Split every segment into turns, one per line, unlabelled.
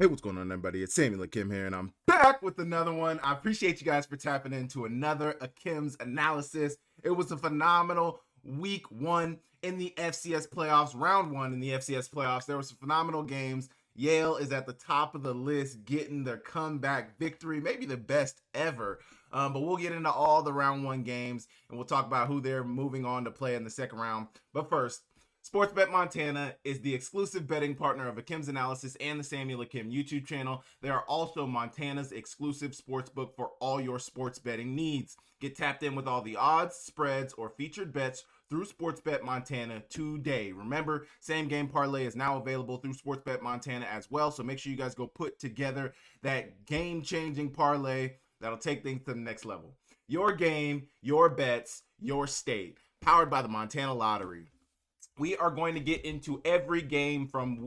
Hey, what's going on, everybody? It's Samuel Akem here, and I'm back with another one. I appreciate you guys for tapping into another Akem'S analysis. It was a phenomenal week one in the FCS playoffs, round one in the FCS playoffs. There were some phenomenal games. Yale is at the top of the list, getting their comeback victory, maybe the best ever. But we'll get into all the round one games, and we'll talk about who they're moving on to play in the second round. But first, Sportsbet Montana is the exclusive betting partner of Akem's Analysis and the Samuel Akem YouTube channel. They are also Montana's exclusive sportsbook for all your sports betting needs. Get tapped in with all the odds, spreads, or featured bets through Sportsbet Montana today. Remember, same game parlay is now available through Sportsbet Montana as well, so make sure you guys go put together that game-changing parlay that'll take things to the next level. Your game, your bets, your state. Powered by the Montana Lottery. We are going to get into every game from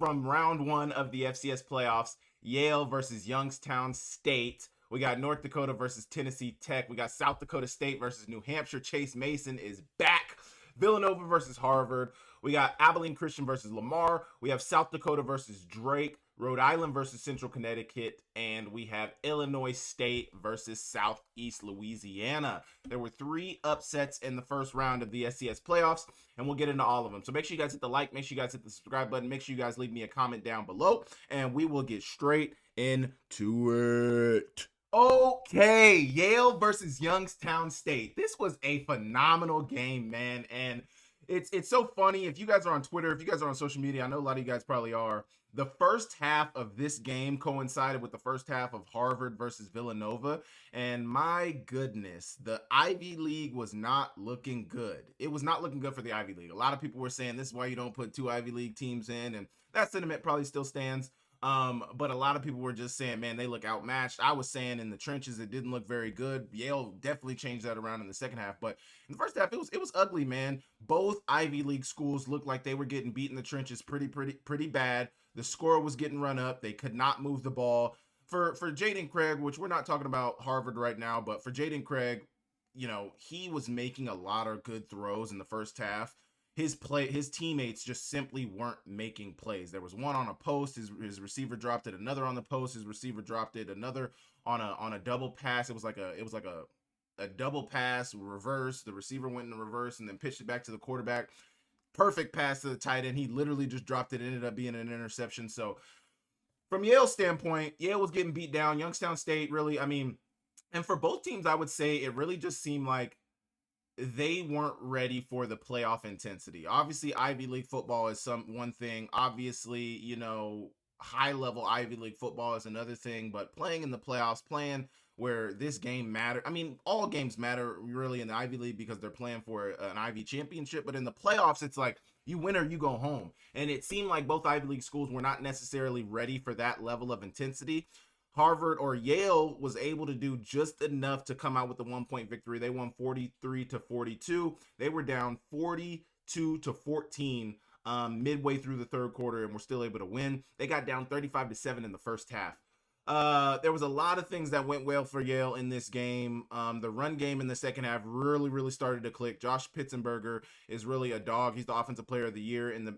round one of the FCS playoffs. Yale versus Youngstown State. We got North Dakota versus Tennessee Tech. We got South Dakota State versus New Hampshire. Chase Mason is back. Villanova versus Harvard. We got Abilene Christian versus Lamar. We have South Dakota versus Drake. Rhode Island versus Central Connecticut, and we have Illinois State versus Southeast Louisiana. There were 3 upsets in the first round of the SCS playoffs, and we'll get into all of them. So make sure you guys hit the like, make sure you guys hit the subscribe button, make sure you guys leave me a comment down below, and we will get straight into it. Okay, Yale versus Youngstown State. This was a phenomenal game, man, and it's so funny. If you guys are on Twitter, if you guys are on social media, I know a lot of you guys probably are. The first half of this game coincided with the first half of Harvard versus Villanova. And my goodness, the Ivy League was not looking good. It was not looking good for the Ivy League. A lot of people were saying this is why you don't put 2 Ivy League teams in. And that sentiment probably still stands. But a lot of people were just saying, man, they look outmatched. I was saying in the trenches, it didn't look very good. Yale definitely changed that around in the second half. But in the first half, it was ugly, man. Both Ivy League schools looked like they were getting beat in the trenches pretty bad. The score was getting run up. They could not move the ball. For Jaden Craig, which we're not talking about Harvard right now, but for Jaden Craig, you know, he was making a lot of good throws in the first half. His teammates just simply weren't making plays. There was one on a post, his receiver dropped it, another on the post, his receiver dropped it, another on a double pass. It was like a double pass reverse. The receiver went in the reverse and then pitched it back to the quarterback. Perfect pass to the tight end. He literally just dropped it. It ended up being an interception. So from Yale's standpoint, Yale was getting beat down. Youngstown State really, and for both teams, I would say it really just seemed like they weren't ready for the playoff intensity. Obviously, Ivy League football is one thing. Obviously, you know, high level Ivy League football is another thing, but playing in the playoffs, playing where this game matter. I mean, all games matter really in the Ivy League because they're playing for an Ivy championship, but in the playoffs, it's like you win or you go home. And it seemed like both Ivy League schools were not necessarily ready for that level of intensity. Harvard or Yale was able to do just enough to come out with the 1-point victory. They won 43-42. They were down 42-14 midway through the third quarter and were still able to win. They got down 35-7 in the first half. There was a lot of things that went well for Yale in this game. The run game in the second half really started to click. Josh Pitzenberger is really a dog. He's the offensive player of the year in the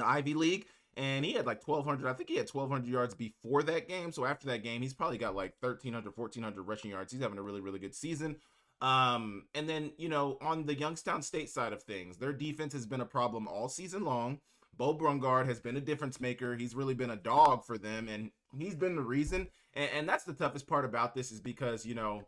Ivy League. And he had like 1,200. I think he had 1,200 yards before that game. So after that game, he's probably got like 1,300, 1,400 rushing yards. He's having a really good season. And then, you know, on the Youngstown State side of things, their defense has been a problem all season long. Bo Brungard has been a difference maker. He's really been a dog for them, and he's been the reason. And that's the toughest part about this is because, you know,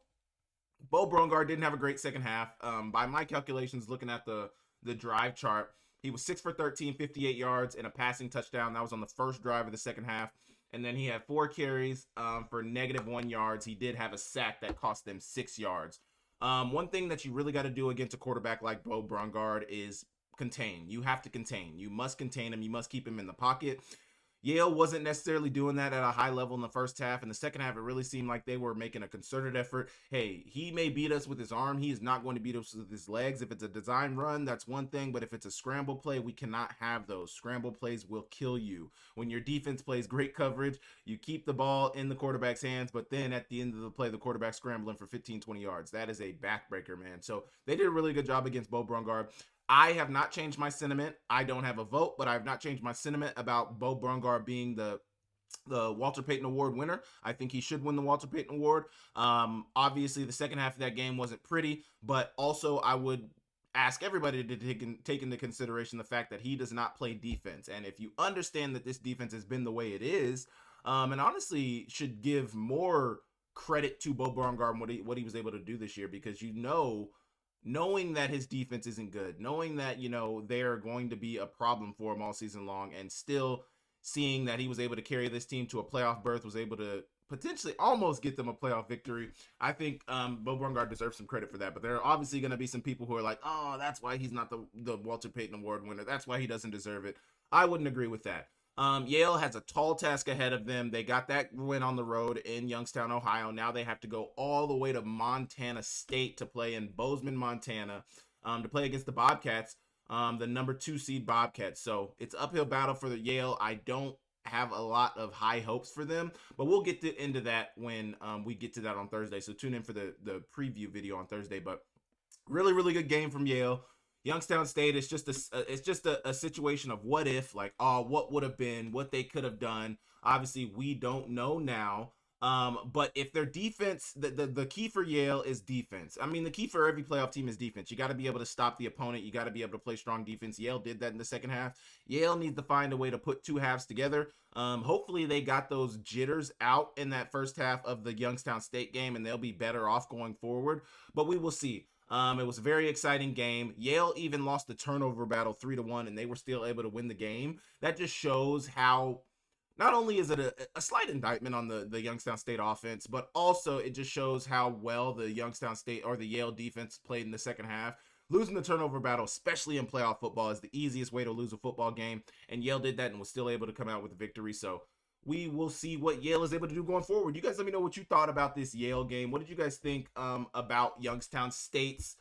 Bo Brungard didn't have a great second half. By my calculations, looking at the drive chart, he was 6 for 13, 58 yards, and a passing touchdown. That was on the first drive of the second half. And then he had 4 carries for -1 yards. He did have a sack that cost them 6 yards. One thing that you really got to do against a quarterback like Bo Brungard is contain. You have to contain. You must contain him. You must keep him in the pocket. Yale wasn't necessarily doing that at a high level in the first half. In the second half, it really seemed like they were making a concerted effort. Hey, he may beat us with his arm. He is not going to beat us with his legs. If it's a design run, that's one thing. But if it's a scramble play, we cannot have those. Scramble plays will kill you. When your defense plays great coverage, you keep the ball in the quarterback's hands. But then at the end of the play, the quarterback's scrambling for 15, 20 yards. That is a backbreaker, man. So they did a really good job against Bo Brungard. I have not changed my sentiment. I don't have a vote, but I have not changed my sentiment about Bo Brungar being the Walter Payton Award winner. I think he should win the Walter Payton Award. Obviously, the second half of that game wasn't pretty, but also I would ask everybody to take into consideration the fact that he does not play defense. And if you understand that this defense has been the way it is, and honestly should give more credit to Bo Brungar and what he was able to do this year, because knowing that his defense isn't good, knowing that, they're going to be a problem for him all season long, and still seeing that he was able to carry this team to a playoff berth, was able to potentially almost get them a playoff victory. I think Bo Brungar deserves some credit for that, but there are obviously going to be some people who are like, oh, that's why he's not the Walter Payton Award winner. That's why he doesn't deserve it. I wouldn't agree with that. Yale has a tall task ahead of them. They got that win on the road in Youngstown, Ohio. Now they have to go all the way to Montana State to play in Bozeman, Montana, to play against the Bobcats, the number 2 seed Bobcats. So it's uphill battle for the Yale. I don't have a lot of high hopes for them, but we'll get into that when we get to that on Thursday. So tune in for the preview video on Thursday. But really, really good game from Yale. Youngstown State is just a situation of what if, like, what would have been, what they could have done. Obviously, we don't know now. But if their defense, the key for Yale is defense. I mean, the key for every playoff team is defense. You got to be able to stop the opponent. You got to be able to play strong defense. Yale did that in the second half. Yale needs to find a way to put two halves together. Hopefully they got those jitters out in that first half of the Youngstown State game, and they'll be better off going forward. But we will see. It was a very exciting game. Yale even lost the turnover battle 3-1, and they were still able to win the game. That just shows how not only is it a slight indictment on the Youngstown State offense, but also it just shows how well the Youngstown State or the Yale defense played in the second half. Losing the turnover battle, especially in playoff football, is the easiest way to lose a football game, and Yale did that and was still able to come out with a victory. So we will see what Yale is able to do going forward. You guys let me know what you thought about this Yale game. What did you guys think about Youngstown State's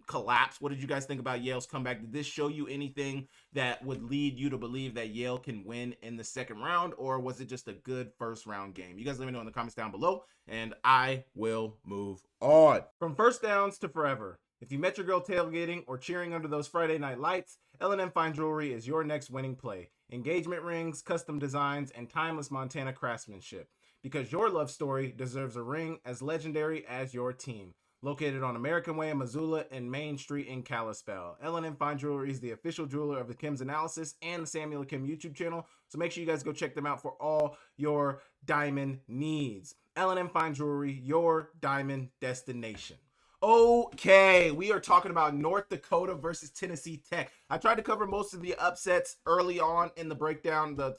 collapse? What did you guys think about Yale's comeback? Did this show you anything that would lead you to believe that Yale can win in the second round, or was it just a good first round game? You guys let me know in the comments down below, and I will move on. From first downs to forever. If you met your girl tailgating or cheering under those Friday night lights, L&M Fine Jewelry is your next winning play. Engagement rings, custom designs, and timeless Montana craftsmanship. Because your love story deserves a ring as legendary as your team. Located on American Way in Missoula and Main Street in Kalispell. L&M Fine Jewelry is the official jeweler of Akem'S Analysis and the Samuel Akem YouTube channel, so make sure you guys go check them out for all your diamond needs. L&M Fine Jewelry, your diamond destination. Okay, we are talking about North Dakota versus Tennessee Tech. I tried to cover most of the upsets early on in the breakdown. The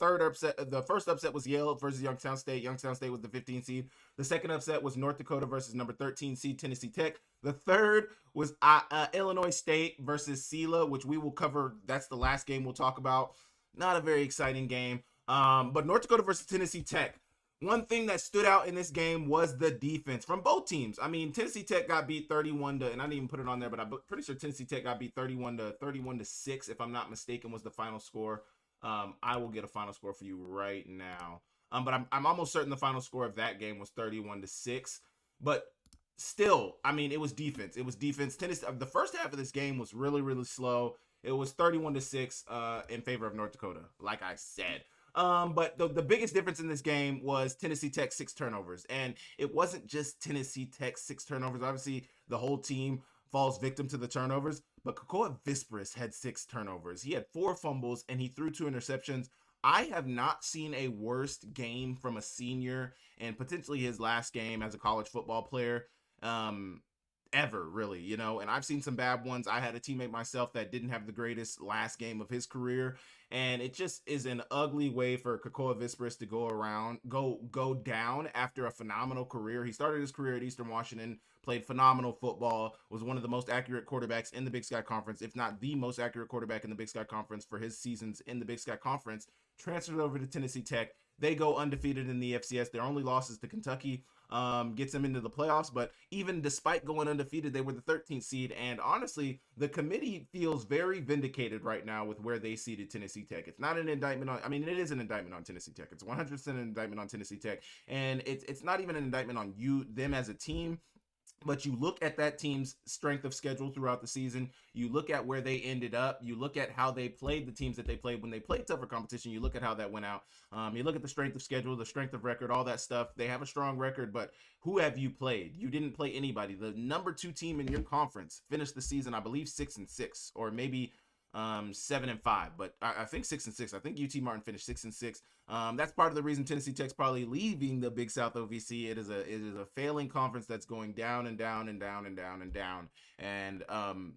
first upset was Yale versus Youngstown State. Youngstown State was the 15 seed. The second upset was North Dakota versus number 13 seed Tennessee Tech. The third was Illinois State versus SELA, which we will cover. That's the last game we'll talk about. Not a very exciting game. But North Dakota versus Tennessee Tech. One thing that stood out in this game was the defense from both teams. I mean, Tennessee Tech got beat 31 to, and I didn't even put it on there, but I'm pretty sure Tennessee Tech got beat 31 to 6, if I'm not mistaken, was the final score. I will get a final score for you right now. But I'm almost certain the final score of that game was 31 to 6. But still, I mean, it was defense. It was defense. Tennessee, the first half of this game was really, really slow. It was 31 to 6 in favor of North Dakota, like I said. But the biggest difference in this game was Tennessee Tech 6 turnovers. And it wasn't just Tennessee Tech 6 turnovers. Obviously, the whole team falls victim to the turnovers. But Kekoa Vispris had 6 turnovers. He had 4 fumbles, and he threw 2 interceptions. I have not seen a worst game from a senior, and potentially his last game as a college football player, ever, really, and I've seen some bad ones. I had a teammate myself that didn't have the greatest last game of his career, and it just is an ugly way for Kekoa Vispris to go down after a phenomenal career. He started his career at Eastern Washington, played phenomenal football, was one of the most accurate quarterbacks in the Big Sky Conference, if not the most accurate quarterback in the Big Sky Conference for his seasons in the Big Sky Conference, transferred over to Tennessee Tech. They go undefeated in the FCS. Their only losses to Kentucky gets them into the playoffs, but even despite going undefeated, they were the 13th seed, and honestly, the committee feels very vindicated right now with where they seeded Tennessee Tech. It's not an indictment on, I mean, it is an indictment on Tennessee Tech. It's 100% an indictment on Tennessee Tech, and it's not even an indictment on them as a team. But you look at that team's strength of schedule throughout the season. You look at where they ended up. You look at how they played the teams that they played when they played tougher competition. You look at how that went out. You look at the strength of schedule, the strength of record, all that stuff. They have a strong record, but who have you played? You didn't play anybody. The number 2 team in your conference finished the season, I believe, 6-6, or maybe 7-5, but I think 6-6. I think UT Martin finished 6-6. That's part of the reason Tennessee Tech's probably leaving the Big South OVC. It is a failing conference that's going down and down and down and down and down. And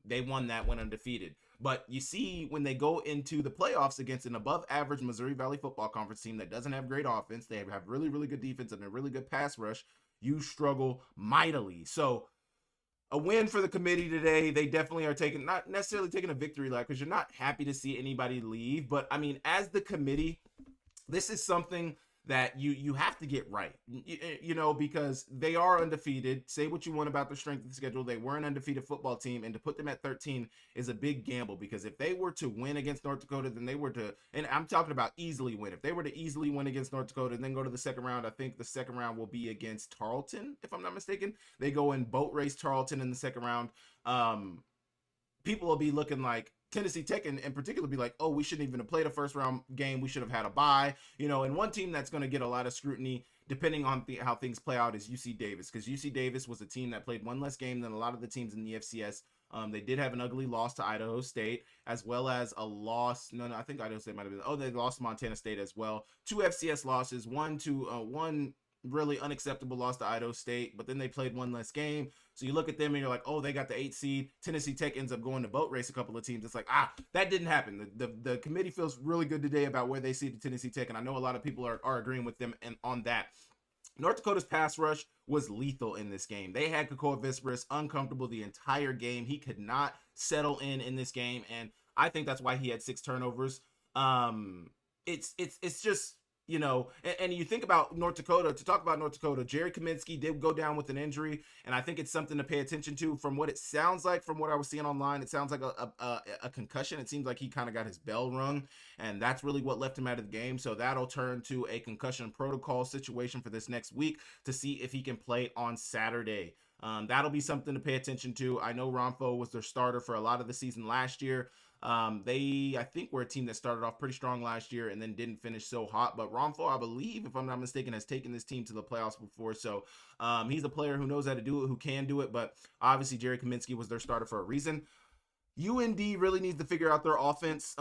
they won that, went undefeated. But you see, when they go into the playoffs against an above average Missouri Valley Football Conference team that doesn't have great offense, they have really, really good defense and a really good pass rush, you struggle mightily. So a win for the committee today. They definitely are not necessarily taking a victory lap, because you're not happy to see anybody leave. But I mean, as the committee, this is something that you have to get right, because they are undefeated. Say what you want about the strength of the schedule. They were an undefeated football team, and to put them at 13 is a big gamble, because if they were to win against North Dakota, then they were to, and I'm talking about easily win. If they were to easily win against North Dakota and then go to the second round, I think the second round will be against Tarleton, if I'm not mistaken. They go and boat race Tarleton in the second round. People will be looking like Tennessee Tech in particular be like, oh, we shouldn't even have played a first round game. We should have had a bye, and one team that's going to get a lot of scrutiny depending on how things play out is UC Davis, because UC Davis was a team that played one less game than a lot of the teams in the FCS. They did have an ugly loss to Idaho State, as well as a loss. No, I think Idaho State might have been. Oh, they lost to Montana State as well. 2 FCS losses, one really unacceptable loss to Idaho State, but then they played one less game. So you look at them and you're like, oh, they got the 8th seed. Tennessee Tech ends up going to boat race a couple of teams. It's like, that didn't happen. The committee feels really good today about where they see the Tennessee Tech, and I know a lot of people are agreeing with them on that. North Dakota's pass rush was lethal in this game. They had Kakoa Visperus uncomfortable the entire game. He could not settle in this game, and I think that's why he had 6 turnovers. It's just, and you think about North Dakota, to talk about North Dakota, Jerry Kaminsky did go down with an injury, and I think it's something to pay attention to. From what it sounds like, from what I was seeing online, it sounds like a concussion. It seems like he kind of got his bell rung, and that's really what left him out of the game. So that'll turn to a concussion protocol situation for this next week to see if he can play on Saturday. That'll be something to pay attention to. I know Ronfo was their starter for a lot of the season last year. I think were a team that started off pretty strong last year and then didn't finish so hot. But Ronfo, I believe, if I'm not mistaken, has taken this team to the playoffs before. So he's a player who knows how to do it, who can do it. But obviously, Jerry Kaminsky was their starter for a reason. UND really needs to figure out their offense.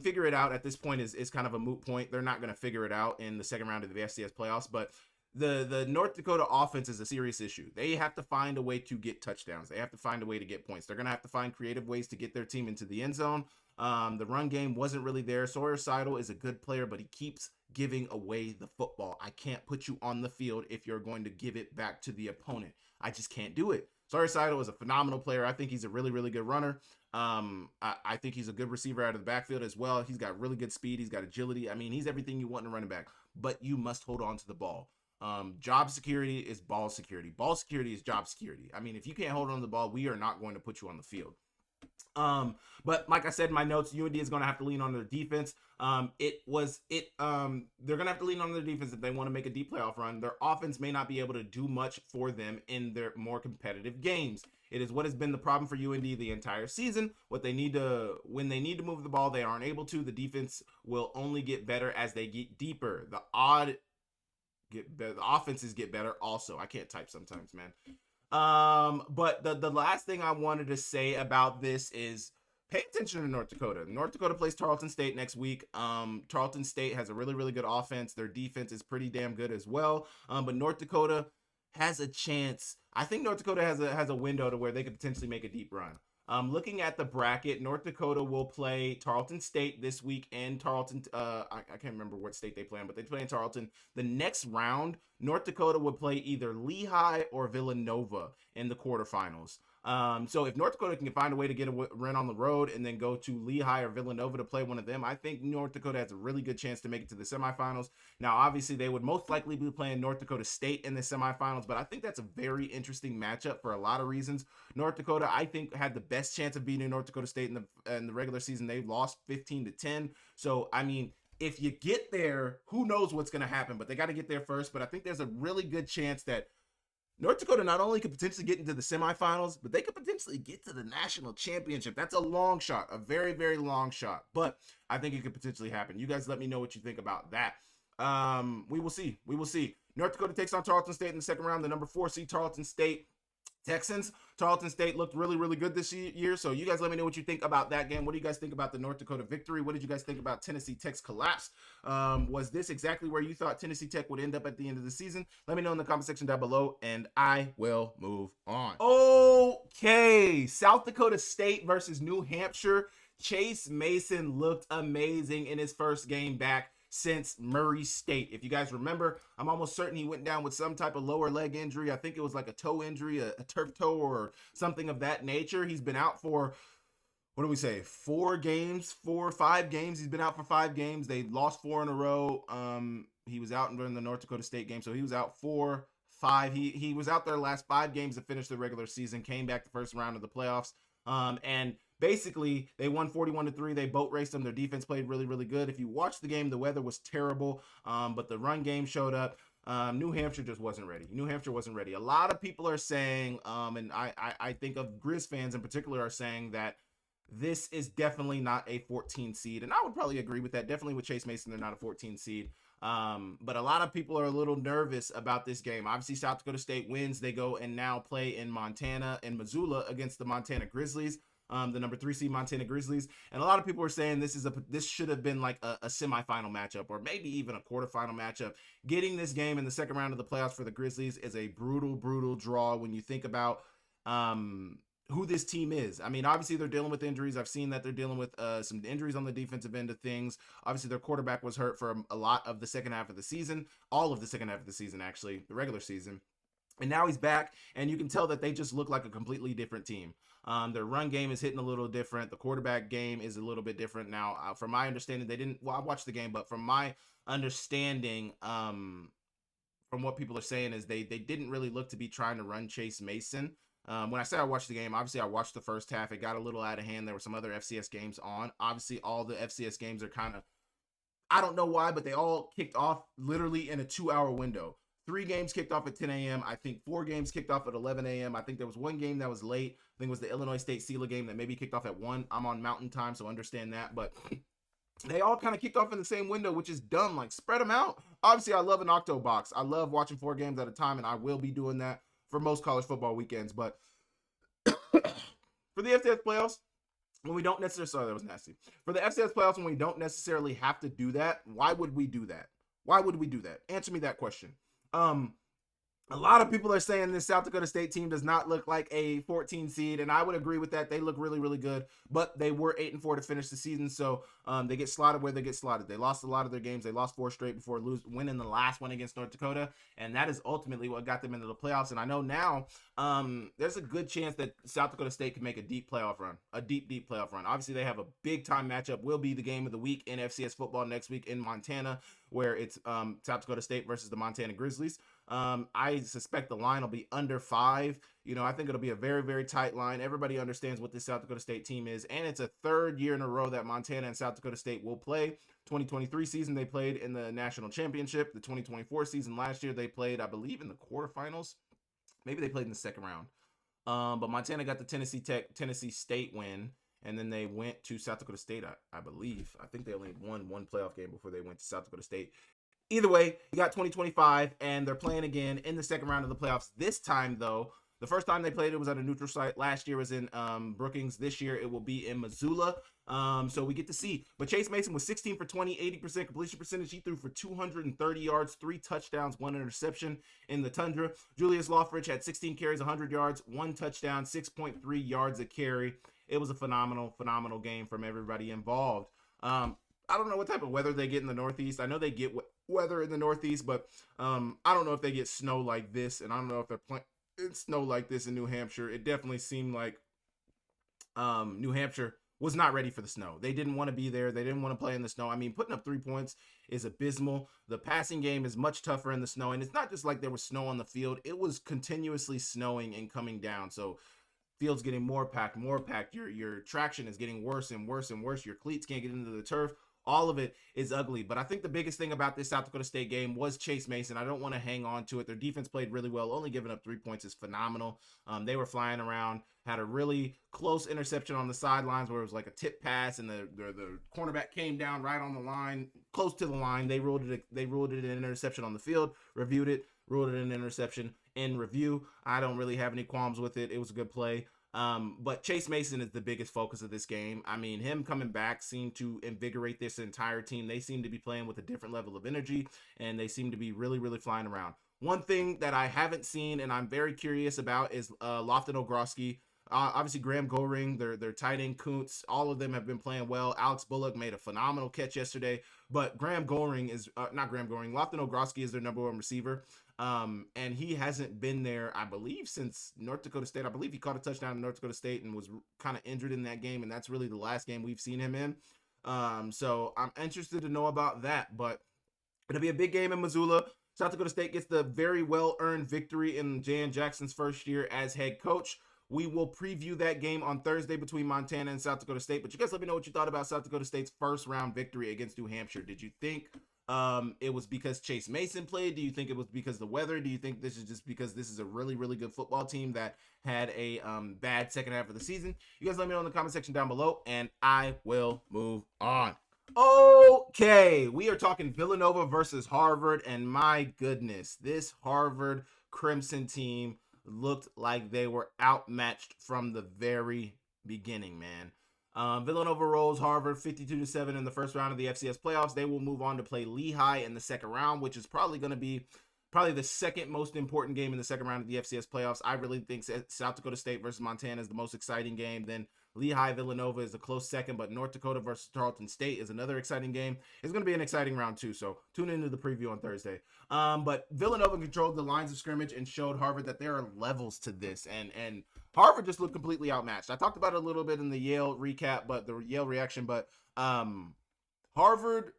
Figure it out at this point is kind of a moot point. They're not going to figure it out in the second round of the FCS playoffs. But the North Dakota offense is a serious issue. They have to find a way to get touchdowns. They have to find a way to get points. They're going to have to find creative ways to get their team into the end zone. The run game wasn't really there. Sawyer Seidel is a good player, but he keeps giving away the football. I can't put you on the field if you're going to give it back to the opponent. I just can't do it. Sawyer Seidel is a phenomenal player. I think he's a really, really good runner. I think he's a good receiver out of the backfield as well. He's got really good speed. He's got agility. He's everything you want in a running back, but you must hold on to the ball. Job security is ball security. Ball security is job security. If you can't hold on to the ball, we are not going to put you on the field. But like I said in my notes, UND is going to have to lean on their defense. They're going to have to lean on their defense if they want to make a deep playoff run. Their offense may not be able to do much for them in their more competitive games. It is what has been the problem for UND the entire season. When they need to move the ball, they aren't able to. The defense will only get better as they get deeper. The offenses get better also. I can't type sometimes, man. But the last thing I wanted to say about this is pay attention to North Dakota. North Dakota plays Tarleton State next week. Tarleton State has a really, really good offense. Their defense is pretty damn good as well. But North Dakota has a chance. I think North Dakota has a window to where they could potentially make a deep run. Looking at the bracket, North Dakota will play Tarleton State this week in Tarleton. I can't remember what state they play in, but they play in Tarleton. The next round, North Dakota would play either Lehigh or Villanova in the quarterfinals. So if North Dakota can find a way to get a run on the road and then go to Lehigh or Villanova to play one of them, I think North Dakota has a really good chance to make it to the semifinals. Now, obviously, they would most likely be playing North Dakota State in the semifinals, but I think that's a very interesting matchup for a lot of reasons. North Dakota, I think, had the best chance of beating North Dakota State in the regular season. They lost 15-10. So, if you get there, who knows what's going to happen, but they got to get there first. But I think there's a really good chance that North Dakota not only could potentially get into the semifinals, but they could potentially get to the national championship. That's a long shot, a very, very long shot. But I think it could potentially happen. You guys let me know what you think about that. We will see. We will see. North Dakota takes on Tarleton State in the second round. The number 4 seed Tarleton State Texans. Tarleton State looked really, really good this year. So you guys let me know what you think about that game. What do you guys think about the North Dakota victory? What did you guys think about Tennessee Tech's collapse? Was this exactly where you thought Tennessee Tech would end up at the end of the season? Let me know in the comment section down below, and I will move on. Okay, South Dakota State versus New Hampshire. Chase Mason looked amazing in his first game back since Murray State. If you guys remember, I'm almost certain he went down with some type of lower leg injury. I think it was like a toe injury, a turf toe or something of that nature. He's been out for, what do we say, 5 games. He's been out for 5 games. They lost 4 in a row. He was out during the North Dakota State game, so he was out 4, 5. He was out there last 5 games to finish the regular season, came back the first round of the playoffs, and basically, they won 41-3. They boat raced them. Their defense played really, really good. If you watch the game, the weather was terrible, but the run game showed up. New Hampshire just wasn't ready. New Hampshire wasn't ready. A lot of people are saying, and I think of Grizz fans in particular are saying that this is definitely not a 14 seed, and I would probably agree with that. Definitely with Chase Mason, they're not a 14 seed. But a lot of people are a little nervous about this game. Obviously, South Dakota State wins. They go and now play in Montana and Missoula against the Montana Grizzlies. The number 3 seed Montana Grizzlies, and a lot of people are saying this should have been like a semifinal matchup or maybe even a quarterfinal matchup. Getting this game in the second round of the playoffs for the Grizzlies is a brutal draw when you think about who this team is. I mean, obviously they're dealing with injuries. I've seen that they're dealing with some injuries on the defensive end of things. Obviously their quarterback was hurt for a lot of the second half of the season, all of the second half of the season actually, the regular season. And now he's back, and you can tell that they just look like a completely different team. Their run game is hitting a little different. The quarterback game is a little bit different now. From my understanding, I watched the game, but from my understanding, from what people are saying is they didn't really look to be trying to run Chase Mason. When I say I watched the game, obviously I watched the first half. It got a little out of hand. There were some other FCS games on. Obviously, all the FCS games are kind of, I don't know why, but they all kicked off literally in a 2-hour window. 3 games kicked off at 10 a.m. I think 4 games kicked off at 11 a.m. I think there was 1 game that was late. I think it was the Illinois State SELA game that maybe kicked off at 1. I'm on Mountain Time, so understand that. But they all kind of kicked off in the same window, which is dumb. Like, spread them out. Obviously, I love an octo box. I love watching 4 games at a time, and I will be doing that for most college football weekends. But for the FCS playoffs, when we don't necessarily, sorry, that was nasty. For the FCS playoffs, when we don't necessarily have to do that, why would we do that? Why would we do that? Answer me that question. A lot of people are saying this South Dakota State team does not look like a 14 seed, and I would agree with that. They look really, really good, but they were 8-4 to finish the season, so they get slotted where they get slotted. They lost a lot of their games. They lost 4 straight before winning the last one against North Dakota, and that is ultimately what got them into the playoffs. And I know now there's a good chance that South Dakota State can make a deep playoff run, a deep playoff run. Obviously, they have a big-time matchup. Will be the game of the week in FCS football next week in Montana, where it's South Dakota State versus the Montana Grizzlies. I suspect the line will be under 5. You know, I think it'll be a very, very tight line. Everybody understands what this South Dakota State team is, and it's a 3rd year in a row that Montana and South Dakota State will play. 2023 season, they played in the national championship. The 2024 season last year, they played, I believe, in the quarterfinals. Maybe they played in the second round. But Montana got the Tennessee State win, and then they went to South Dakota State, I believe. I think they only won 1 playoff game before they went to South Dakota State. Either way, you got 2025, and they're playing again in the second round of the playoffs. This time, though, the first time they played, it was at a neutral site. Last year was in Brookings. This year, it will be in Missoula. So we get to see. But Chase Mason was 16 for 20, 80% completion percentage. He threw for 230 yards, 3 touchdowns, 1 interception in the Tundra. Julius Lothridge had 16 carries, 100 yards, 1 touchdown, 6.3 yards a carry. It was a phenomenal game from everybody involved. I don't know what type of weather they get in the Northeast. I know they get weather in the Northeast, but I don't know if they get snow like this, and I don't know if they're playing snow like this in New Hampshire. It definitely seemed like New Hampshire was not ready for the snow. They didn't want to be there. They didn't want to play in the snow. I mean, putting up 3 points is abysmal. The passing game is much tougher in the snow, and it's not just like there was snow on the field. It was continuously snowing and coming down, so field's getting more packed. Your traction is getting worse and worse. Your cleats can't get into the turf. All of it is ugly. But I think the biggest thing about this South Dakota State game was Chase Mason. I don't want to hang on to it. Their defense played really well. Only giving up 3 points is phenomenal. They were flying around, had a really close interception on the sidelines where it was like a tip pass, and the cornerback came down right on the line, close to the line. They ruled it an interception on the field, reviewed it, ruled it an interception in review. I don't really have any qualms with it. It was a good play. But Chase Mason is the biggest focus of this game. I mean, him coming back seemed to invigorate this entire team. They seem to be playing with a different level of energy, and they seem to be really, really flying around. One thing that I haven't seen and I'm very curious about is Lofton Ogroski. Obviously, Graham Goring, their tight end Kuntz, all of them have been playing well. Alex Bullock made a phenomenal catch yesterday, but Lofton Ogroski is their number one receiver. And he hasn't been there, I believe, since North Dakota State. I believe he caught a touchdown in North Dakota State and was kind of injured in that game, and that's really the last game we've seen him in. So I'm interested to know about that, but it'll be a big game in Missoula. South Dakota State gets the very well-earned victory in Jan Jackson's first year as head coach. We will preview that game on Thursday between Montana and South Dakota State, but you guys let me know what you thought about South Dakota State's first-round victory against New Hampshire. Did you think it was because Chase Mason played? Do you think it was because of the weather? Do you think this is just because this is a really, really good football team that had a bad second half of the season? You guys let me know in the comment section down below, and I will move on. Okay, we are talking Villanova versus Harvard, and my goodness, this Harvard Crimson team looked like they were outmatched from the very beginning, man. Villanova rolls Harvard 52-7 in the first round of the FCS playoffs. They will move on to play Lehigh in the second round, which is probably going to be the second most important game in the second round of the FCS playoffs. I really think South Dakota State versus Montana is the most exciting game. Then Lehigh Villanova is a close second, but North Dakota versus Tarleton State is another exciting game. It's going to be an exciting round too, so tune into the preview on Thursday. But Villanova controlled the lines of scrimmage and showed Harvard that there are levels to this, and Harvard just looked completely outmatched. I talked about it a little bit in the Yale recap, but the Yale reaction, but Harvard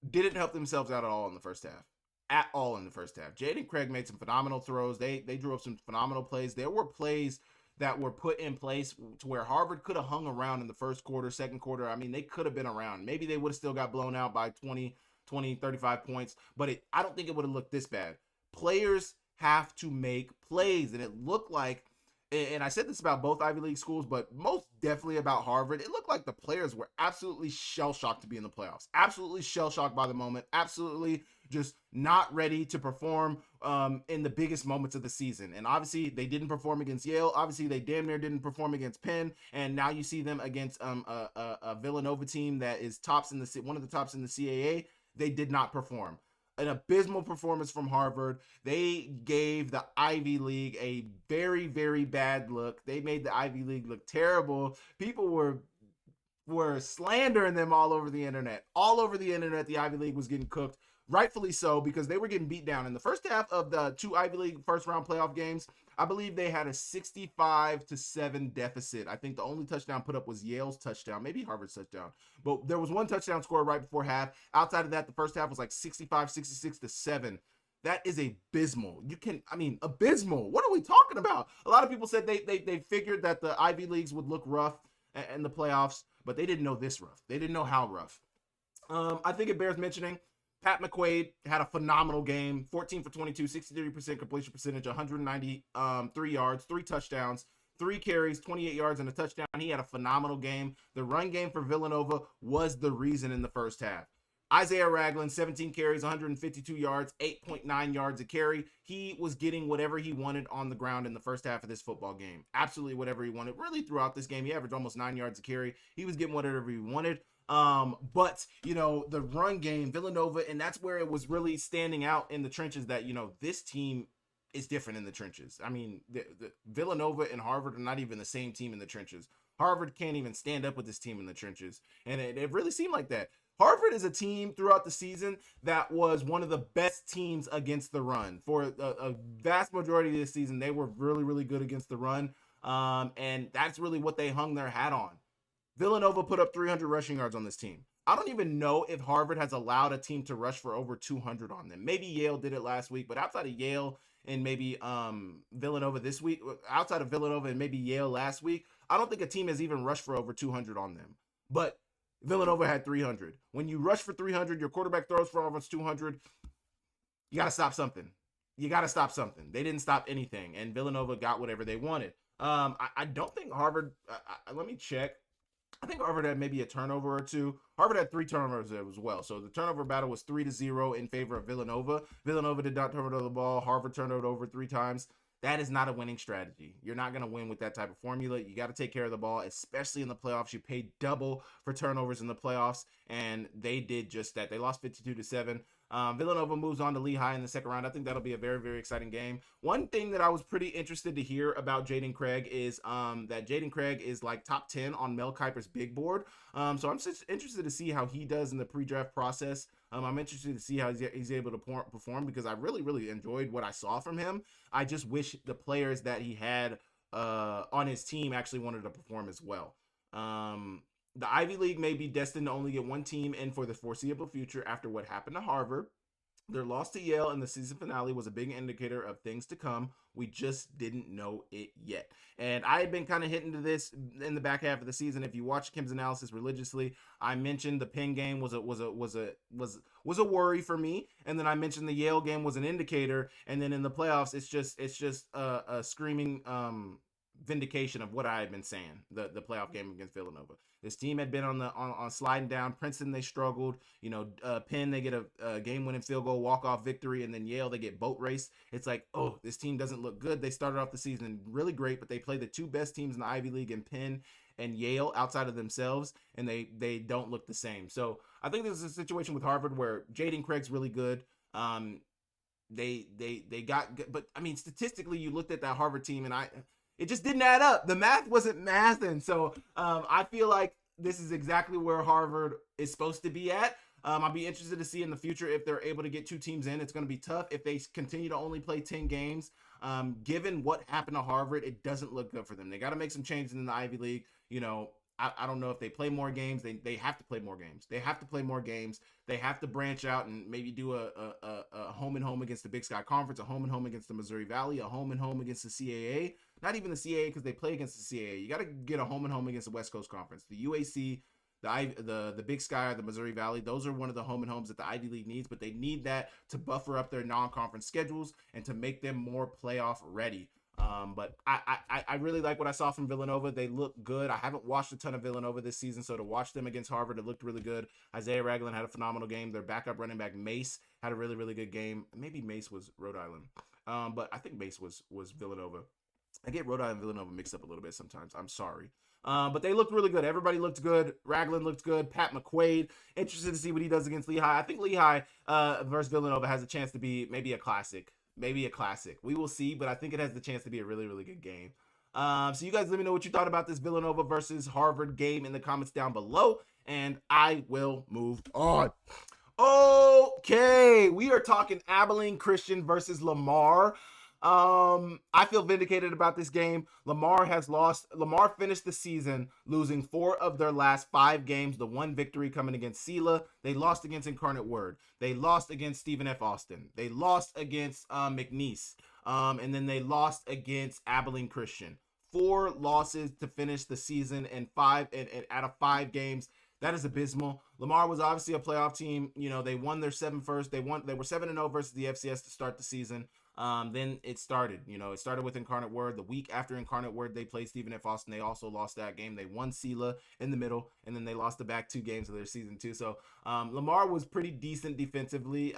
didn't help themselves out at all in the first half. Jaden Craig made some phenomenal throws. They drew up some phenomenal plays. There were plays that were put in place to where Harvard could have hung around in the first quarter, second quarter. I mean, they could have been around. Maybe they would have still got blown out by 20, 35 points, but I don't think it would have looked this bad. Players have to make plays, and it looked like, and I said this about both Ivy League schools, but most definitely about Harvard, it looked like the players were absolutely shell-shocked to be in the playoffs. Absolutely shell-shocked by the moment. Absolutely just not ready to perform in the biggest moments of the season. And obviously, they didn't perform against Yale. Obviously, they damn near didn't perform against Penn. And now you see them against a Villanova team that is one of the tops in the CAA. They did not perform. An abysmal performance from Harvard. They gave the Ivy League a very, very bad look. They made the Ivy League look terrible. People were slandering them all over the internet. All over the internet, the Ivy League was getting cooked. Rightfully so, because they were getting beat down. In the first half of the two Ivy League first round playoff games, I believe they had a 65-7 deficit. I think the only touchdown put up was Yale's touchdown, maybe Harvard's touchdown. But there was one touchdown score right before half. Outside of that, the first half was like 66-7. That is abysmal. Abysmal. What are we talking about? A lot of people said they figured that the Ivy Leagues would look rough in the playoffs, but they didn't know this rough. They didn't know how rough. I think it bears mentioning, Pat McQuaid had a phenomenal game, 14 for 22, 63% completion percentage, 193 yards, 3 touchdowns, 3 carries, 28 yards, and a touchdown. He had a phenomenal game. The run game for Villanova was the reason in the first half. Isaiah Ragland, 17 carries, 152 yards, 8.9 yards a carry. He was getting whatever he wanted on the ground in the first half of this football game. Absolutely whatever he wanted. Really throughout this game, he averaged almost 9 yards a carry. He was getting whatever he wanted. But the run game, Villanova, and that's where it was really standing out in the trenches that, this team is different in the trenches. I mean, the Villanova and Harvard are not even the same team in the trenches. Harvard can't even stand up with this team in the trenches. And it really seemed like that. Harvard is a team throughout the season that was one of the best teams against the run. For a vast majority of this season, they were really, really good against the run. And that's really what they hung their hat on. Villanova put up 300 rushing yards on this team. I don't even know if Harvard has allowed a team to rush for over 200 on them. Maybe Yale did it last week, but outside of Yale and maybe Villanova this week, outside of Villanova and maybe Yale last week, I don't think a team has even rushed for over 200 on them. But Villanova had 300. When you rush for 300, your quarterback throws for almost 200. You got to stop something. You got to stop something. They didn't stop anything, and Villanova got whatever they wanted. I don't think Harvard. Let me check. I think Harvard had maybe a turnover or two. Harvard had 3 turnovers as well. So the turnover battle was 3-0 in favor of Villanova. Villanova did not turn over the ball. Harvard turned it over 3 times. That is not a winning strategy. You're not going to win with that type of formula. You got to take care of the ball, especially in the playoffs. You pay double for turnovers in the playoffs, and they did just that. They lost 52-7. Villanova moves on to Lehigh in the second round. I think that'll be a very, very exciting game. One thing that I was pretty interested to hear about Jaden Craig is that Jaden Craig is like top 10 on Mel Kiper's big board. So I'm just interested to see how he does in the pre-draft process. I'm interested to see how he's able to perform because I really, really enjoyed what I saw from him. I just wish the players that he had on his team actually wanted to perform as well. The Ivy League may be destined to only get one team in for the foreseeable future after what happened to Harvard. Their loss to Yale in the season finale was a big indicator of things to come. We just didn't know it yet. And I had been kind of hitting to this in the back half of the season. If you watch Kim's analysis religiously, I mentioned the Penn game was a worry for me, and then I mentioned the Yale game was an indicator. And then in the playoffs, it's just a screaming vindication of what I had been saying. The playoff game against Villanova. This team had been on sliding down. Princeton, they struggled. Penn, they get a game-winning field goal, walk-off victory, and then Yale, they get boat race. It's like, oh, this team doesn't look good. They started off the season really great, but they play the 2 best teams in the Ivy League in Penn and Yale outside of themselves, and they don't look the same. So I think this is a situation with Harvard where Jaden Craig's really good. They got good, but I mean, statistically, you looked at that Harvard team, and it just didn't add up. The math wasn't mathing. So I feel like this is exactly where Harvard is supposed to be at. I'll be interested to see in the future if they're able to get 2 teams in. It's going to be tough if they continue to only play 10 games. Given what happened to Harvard, it doesn't look good for them. They got to make some changes in the Ivy League. I don't know if they play more games. They have to play more games. They have to play more games. They have to branch out and maybe do a home and home against the Big Sky Conference, a home and home against the Missouri Valley, a home and home against the CAA. Not even the CAA because they play against the CAA. You got to get a home and home against the West Coast Conference. The UAC, the Big Sky, or the Missouri Valley, those are one of the home and homes that the Ivy League needs, but they need that to buffer up their non-conference schedules and to make them more playoff ready. But I really like what I saw from Villanova. They look good. I haven't watched a ton of Villanova this season, so to watch them against Harvard, it looked really good. Isaiah Ragland had a phenomenal game. Their backup running back, Mace, had a really, really good game. Maybe Mace was Rhode Island, but I think Mace was Villanova. I get Rhode Island and Villanova mixed up a little bit sometimes. I'm sorry. But they looked really good. Everybody looked good. Ragland looked good. Pat McQuaid, interested to see what he does against Lehigh. I think Lehigh versus Villanova has a chance to be maybe a classic. Maybe a classic. We will see, but I think it has the chance to be a really, really good game. So you guys let me know what you thought about this Villanova versus Harvard game in the comments down below, and I will move on. Okay, we are talking Abilene Christian versus Lamar. I feel vindicated about this game. Lamar finished the season losing 4 of their last 5 games. The 1 victory coming against SELA. They lost against Incarnate Word. They lost against Stephen F. Austin. They lost against McNeese. And then they lost against Abilene Christian. 4 losses to finish the season and out of 5 games. That is abysmal. Lamar was obviously a playoff team. They won their 7 first. They were 7-0 versus the FCS to start the season. Then it started. It started with Incarnate Word. The week after Incarnate Word, they played Stephen F. Austin. They also lost that game. They won SELA in the middle, and then they lost the back 2 games of their season 2. So Lamar was pretty decent defensively.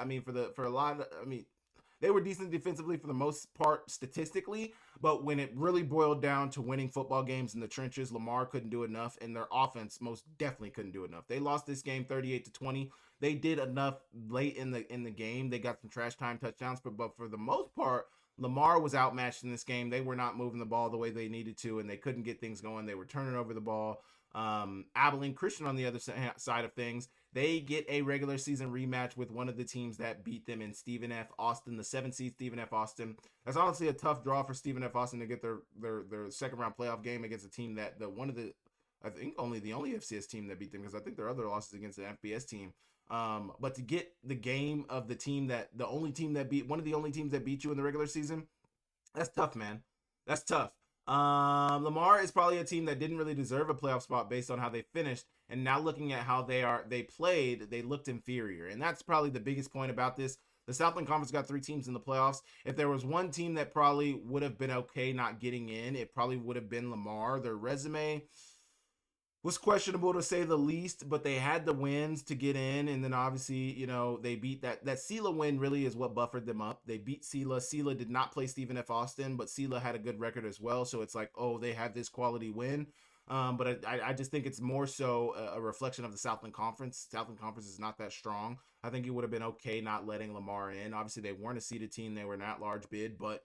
They were decent defensively for the most part statistically, but when it really boiled down to winning football games in the trenches, Lamar couldn't do enough, and their offense most definitely couldn't do enough. They lost this game 38-20. They did enough late in the game. They got some trash time touchdowns, but for the most part, Lamar was outmatched in this game. They were not moving the ball the way they needed to, and they couldn't get things going. They were turning over the ball. Abilene Christian, on the other side of things, they get a regular season rematch with one of the teams that beat them in Stephen F. Austin, the 7th seed Stephen F. Austin. That's honestly a tough draw for Stephen F. Austin to get their second round playoff game against a team that the only FCS team that beat them, because I think their other losses against the FBS team. But to get the game of one of the only teams that beat you in the regular season, that's tough, man. That's tough. Lamar is probably a team that didn't really deserve a playoff spot based on how they finished. And now looking at how they played, they looked inferior. And that's probably the biggest point about this. The Southland Conference got 3 teams in the playoffs. If there was one team that probably would have been okay not getting in, it probably would have been Lamar. Their resume was questionable to say the least, but they had the wins to get in. And then obviously, they beat that SELA win really is what buffered them up. They beat SELA. SELA did not play Stephen F. Austin, but SELA had a good record as well. So it's like, oh, they had this quality win. But I just think it's more so a reflection of the Southland Conference. Southland Conference is not that strong. I think it would have been okay not letting Lamar in. Obviously, they weren't a seeded team. They were not large bid, but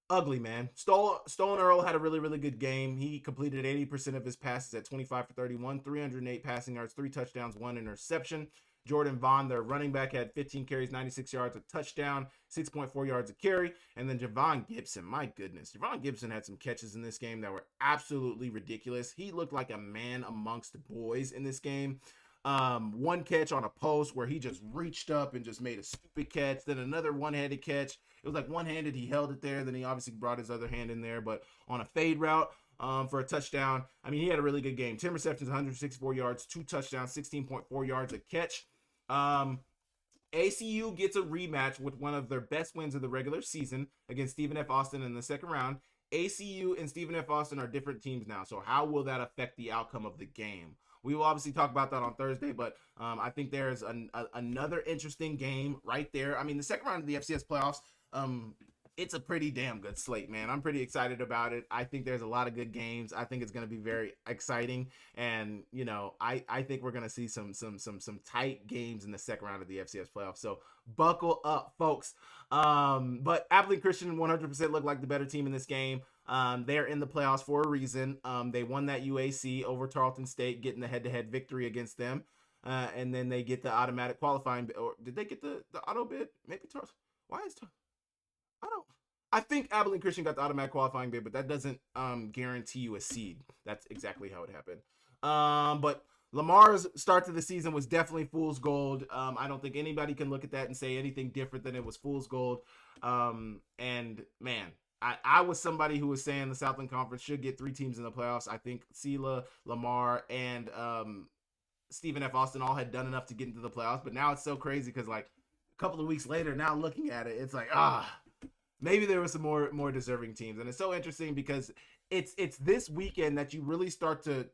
ugly, man. Stolen Earl had a really, really good game. He completed 80% of his passes at 25 for 31, 308 passing yards, 3 touchdowns, 1 interception. Jordan Vaughn, their running back, had 15 carries, 96 yards, a touchdown, 6.4 yards a carry. And then Javon Gibson, my goodness. Javon Gibson had some catches in this game that were absolutely ridiculous. He looked like a man amongst boys in this game. One catch on a post where he just reached up and just made a stupid catch. Then another one-handed catch. It was like one-handed, he held it there. Then he obviously brought his other hand in there, but on a fade route for a touchdown. I mean, he had a really good game. 10 receptions, 164 yards, 2 touchdowns, 16.4 yards a catch. ACU gets a rematch with one of their best wins of the regular season against Stephen F. Austin in the second round. ACU and Stephen F. Austin are different teams now, so how will that affect the outcome of the game? We will obviously talk about that on Thursday, but I think there's another interesting game right there. I mean, the second round of the FCS playoffs, it's a pretty damn good slate, man. I'm pretty excited about it. I think there's a lot of good games. I think it's going to be very exciting, and I think we're going to see some tight games in the second round of the FCS playoffs. So buckle up, folks. But Abilene Christian 100% looked like the better team in this game. They're in the playoffs for a reason. They won that UAC over Tarleton State, getting the head-to-head victory against them. And then they get the automatic qualifying, or did they get the auto bid? Maybe Tarleton. Why is Tarleton? I think Abilene Christian got the automatic qualifying bid, but that doesn't guarantee you a seed. That's exactly how it happened. But Lamar's start to the season was definitely fool's gold. I don't think anybody can look at that and say anything different than it was fool's gold. And man, I was somebody who was saying the Southland Conference should get 3 teams in the playoffs. I think SELA, Lamar, and Stephen F. Austin all had done enough to get into the playoffs. But now it's so crazy because like a couple of weeks later, now looking at it, it's like, maybe there were some more deserving teams. And it's so interesting because it's this weekend that you really start to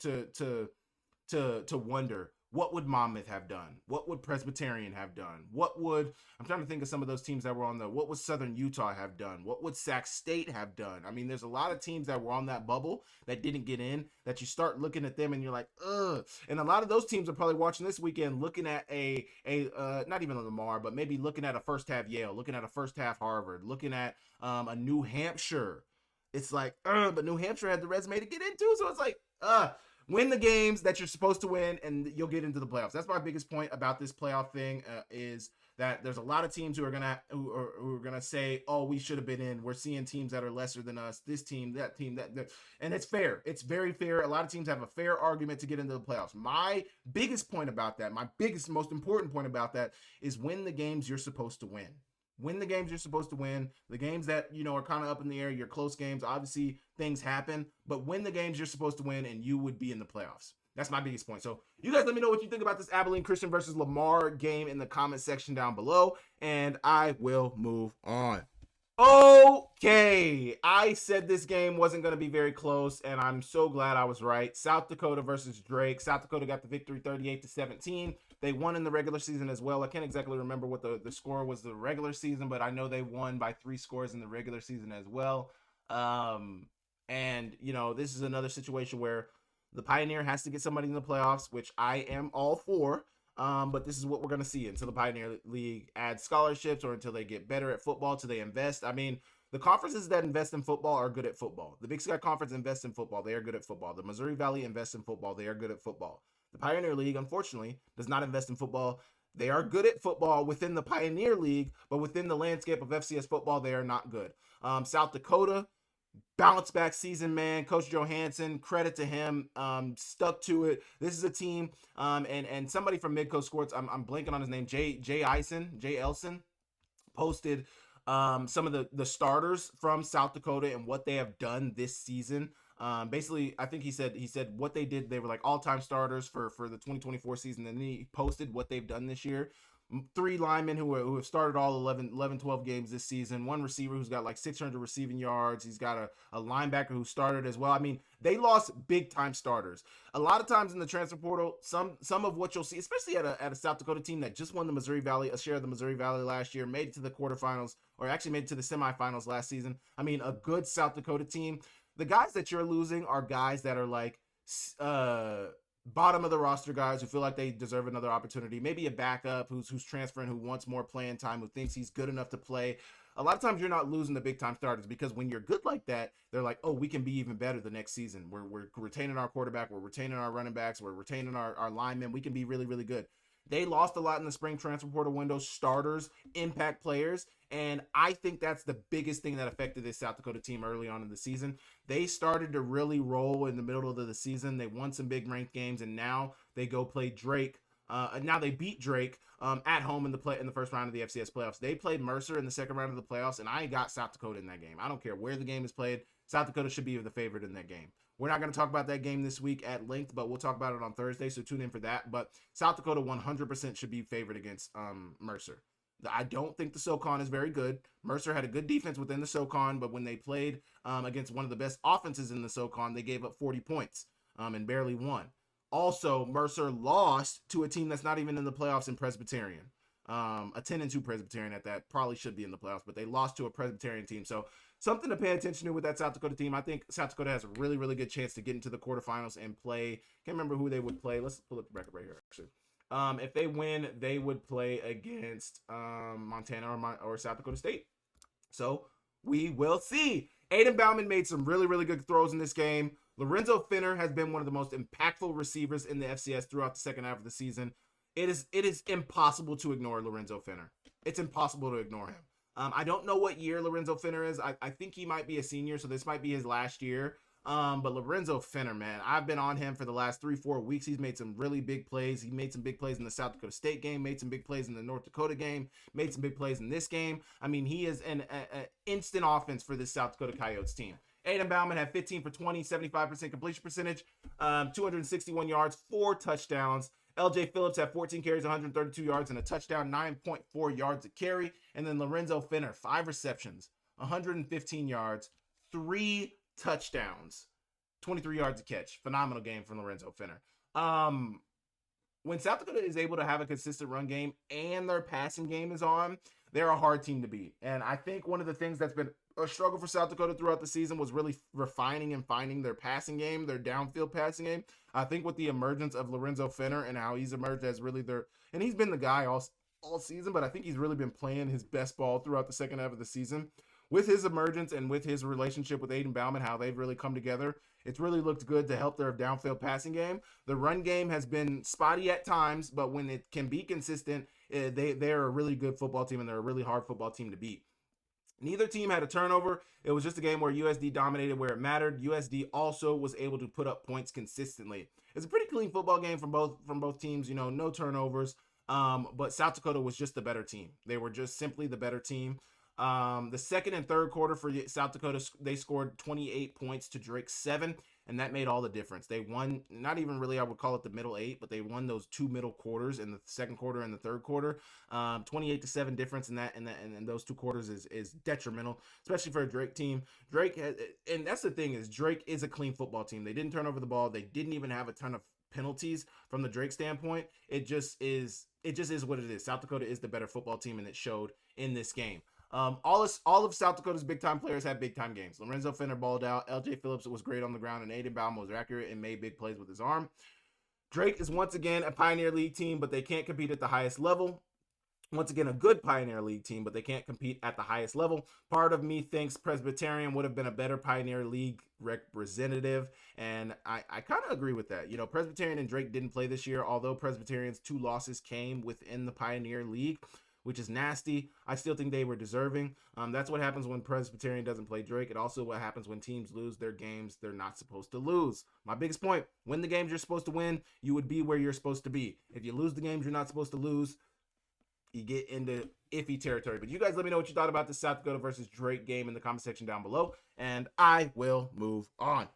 wonder, what would Monmouth have done? What would Presbyterian have done? I'm trying to think of some of those teams that were on what would Southern Utah have done? What would Sac State have done? I mean, there's a lot of teams that were on that bubble that didn't get in, that you start looking at them and you're like, ugh. And a lot of those teams are probably watching this weekend, looking at a not even a Lamar, but maybe looking at a first half Yale, looking at a first half Harvard, looking at a New Hampshire. It's like, but New Hampshire had the resume to get into, so it's like, win the games that you're supposed to win, and you'll get into the playoffs. That's my biggest point about this playoff thing, is that there's a lot of teams who are gonna say, "Oh, we should have been in." We're seeing teams that are lesser than us. This team, that team, that, and it's fair. It's very fair. A lot of teams have a fair argument to get into the playoffs. My biggest point about that, most important point about that, is win the games you're supposed to win. Win the games you're supposed to win. The games that, are kind of up in the air, your close games, obviously things happen, but win the games you're supposed to win and you would be in the playoffs. That's my biggest point. So you guys let me know what you think about this Abilene Christian versus Lamar game in the comment section down below, and I will move on. Okay, I said this game wasn't going to be very close, and I'm so glad I was right. South Dakota versus Drake. South Dakota got the victory 38-17. They won in the regular season as well. I can't exactly remember what the score was the regular season, but I know they won by 3 scores in the regular season as well. And, this is another situation where the Pioneer has to get somebody in the playoffs, which I am all for. But this is what we're going to see until the Pioneer League adds scholarships or until they get better at football, till they invest. I mean, the conferences that invest in football are good at football. The Big Sky Conference invests in football. They are good at football. The Missouri Valley invests in football. They are good at football. The Pioneer League, unfortunately, does not invest in football. They are good at football within the Pioneer League, but within the landscape of FCS football, they are not good. South Dakota, bounce back season, man. Coach Johansson, credit to him, stuck to it. This is a team, and somebody from Midcoast Sports, I'm blanking on his name, Jay Elson, posted some of the starters from South Dakota and what they have done this season. Basically, I think he said what they did. They were like all-time starters for the 2024 season. And then he posted what they've done this year. 3 linemen who have started all 11, 12 games this season. 1 receiver who's got like 600 receiving yards. He's got a linebacker who started as well. I mean, they lost big-time starters. A lot of times in the transfer portal, some of what you'll see, especially at a South Dakota team that just won the Missouri Valley, a share of the Missouri Valley last year, made it to the quarterfinals, or actually made it to the semifinals last season. I mean, a good South Dakota team. The guys that you're losing are guys that are like bottom of the roster guys who feel like they deserve another opportunity. Maybe a backup who's transferring, who wants more playing time, who thinks he's good enough to play. A lot of times you're not losing the big time starters because when you're good like that, they're like, oh, we can be even better the next season. We're retaining our quarterback. We're retaining our running backs. We're retaining our linemen. We can be really, really good. They lost a lot in the spring transfer portal window, starters, impact players, and I think that's the biggest thing that affected this South Dakota team early on in the season. They started to really roll in the middle of the season. They won some big ranked games, and now they go play Drake. Now they beat Drake at home in the first round of the FCS playoffs. They played Mercer in the second round of the playoffs, and I got South Dakota in that game. I don't care where the game is played. South Dakota should be the favorite in that game. We're not going to talk about that game this week at length, but we'll talk about it on Thursday, so tune in for that. But South Dakota 100% should be favored against Mercer. I don't think the SoCon is very good. Mercer had a good defense within the SoCon, but when they played against one of the best offenses in the SoCon, they gave up 40 points and barely won. Also, Mercer lost to a team that's not even in the playoffs in Presbyterian. A 10-2 Presbyterian at that, probably should be in the playoffs, but they lost to a Presbyterian team. So something to pay attention to with that South Dakota team. I think South Dakota has a really, really good chance to get into the quarterfinals and play. Can't remember who they would play. Let's pull up the record right here, actually. If they win, they would play against Montana or South Dakota State. So we will see. Aiden Bauman made some really, really good throws in this game. Lorenzo Finner has been one of the most impactful receivers in the FCS throughout the second half of the season. It is impossible to ignore Lorenzo Finner. It's impossible to ignore him. I don't know what year Lorenzo Finner is. I think he might be a senior, so this might be his last year. But Lorenzo Finner, man, I've been on him for the last 3-4 weeks. He's made some really big plays. He made some big plays in the South Dakota State game, made some big plays in the North Dakota game, made some big plays in this game. I mean, he is an instant offense for this South Dakota Coyotes team. Aiden Bauman had 15 for 20, 75% completion percentage, 261 yards, 4 touchdowns. LJ Phillips had 14 carries, 132 yards, and a touchdown, 9.4 yards a carry. And then Lorenzo Finner, 5 receptions, 115 yards, 3 touchdowns, 23 yards a catch. Phenomenal game from Lorenzo Finner. When South Dakota is able to have a consistent run game and their passing game is on, they're a hard team to beat. And I think one of the things that's been a struggle for South Dakota throughout the season was really refining and finding their passing game, their downfield passing game. I think with the emergence of Lorenzo Finner and how he's emerged as really and he's been the guy all season, but I think he's really been playing his best ball throughout the second half of the season. With his emergence and with his relationship with Aiden Bauman, how they've really come together, it's really looked good to help their downfield passing game. The run game has been spotty at times, but when it can be consistent, they're a really good football team and they're a really hard football team to beat. Neither team had a turnover. It was just a game where USD dominated where it mattered. USD also was able to put up points consistently. It's a pretty clean football game from both teams. You know, no turnovers. But South Dakota was just the better team. They were just simply the better team. The second and third quarter for South Dakota, they scored 28 points to Drake's 7, and that made all the difference. They won, not even really, I would call it the middle 8, but they won those 2 middle quarters in the second quarter and the third quarter. 28-7 difference in that, and those 2 quarters is detrimental, especially for a Drake team. Drake has, and that's the thing, is Drake is a clean football team. They didn't turn over the ball. They didn't even have a ton of penalties from the Drake standpoint. It just is what it is. South Dakota is the better football team, and it showed in this game. All of South Dakota's big-time players had big-time games. Lorenzo Finner balled out. LJ Phillips was great on the ground, and Aiden Bauman was accurate and made big plays with his arm. Drake is once again a Pioneer League team, but they can't compete at the highest level. Once again, a good Pioneer League team, but they can't compete at the highest level. Part of me thinks Presbyterian would have been a better Pioneer League representative, and I kind of agree with that. You know, Presbyterian and Drake didn't play this year, although Presbyterian's 2 losses came within the Pioneer League, which is nasty. I still think they were deserving. That's what happens when Presbyterian doesn't play Drake. It also what happens when teams lose their games they're not supposed to lose. My biggest point, win the games you're supposed to win, you would be where you're supposed to be. If you lose the games you're not supposed to lose, you get into iffy territory. But you guys let me know what you thought about the South Dakota versus Drake game in the comment section down below, and I will move on.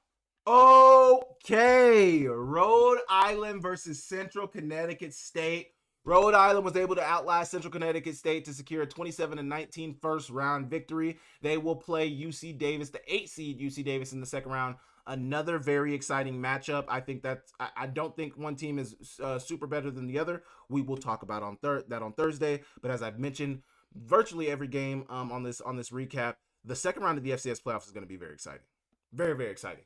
Okay, Rhode Island versus Central Connecticut State. Rhode Island was able to outlast Central Connecticut State to secure a 27-19 first round victory. They will play UC Davis, the 8 seed UC Davis, in the second round. Another very exciting matchup. I think that I don't think one team is super better than the other. We will talk about that on Thursday. But as I've mentioned, virtually every game on this recap, the second round of the FCS playoffs is going to be very exciting. Very, very exciting.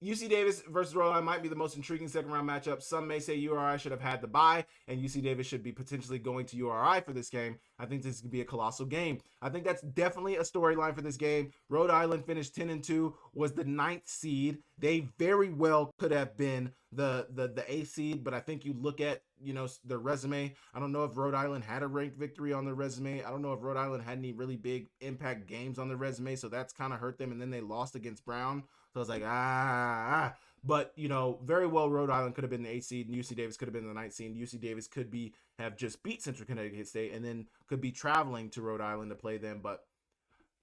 UC Davis versus Rhode Island might be the most intriguing second round matchup. Some may say URI should have had the bye, and UC Davis should be potentially going to URI for this game. I think this could be a colossal game. I think that's definitely a storyline for this game. Rhode Island finished 10-2, was the 9th seed. They very well could have been the 8th seed, but I think you look at, their resume. I don't know if Rhode Island had a ranked victory on their resume. I don't know if Rhode Island had any really big impact games on their resume, so that's kind of hurt them. And then they lost against Brown. So I was like, But, very well Rhode Island could have been the 8th seed, and UC Davis could have been the 9th seed. UC Davis could have just beat Central Connecticut State and then could be traveling to Rhode Island to play them, but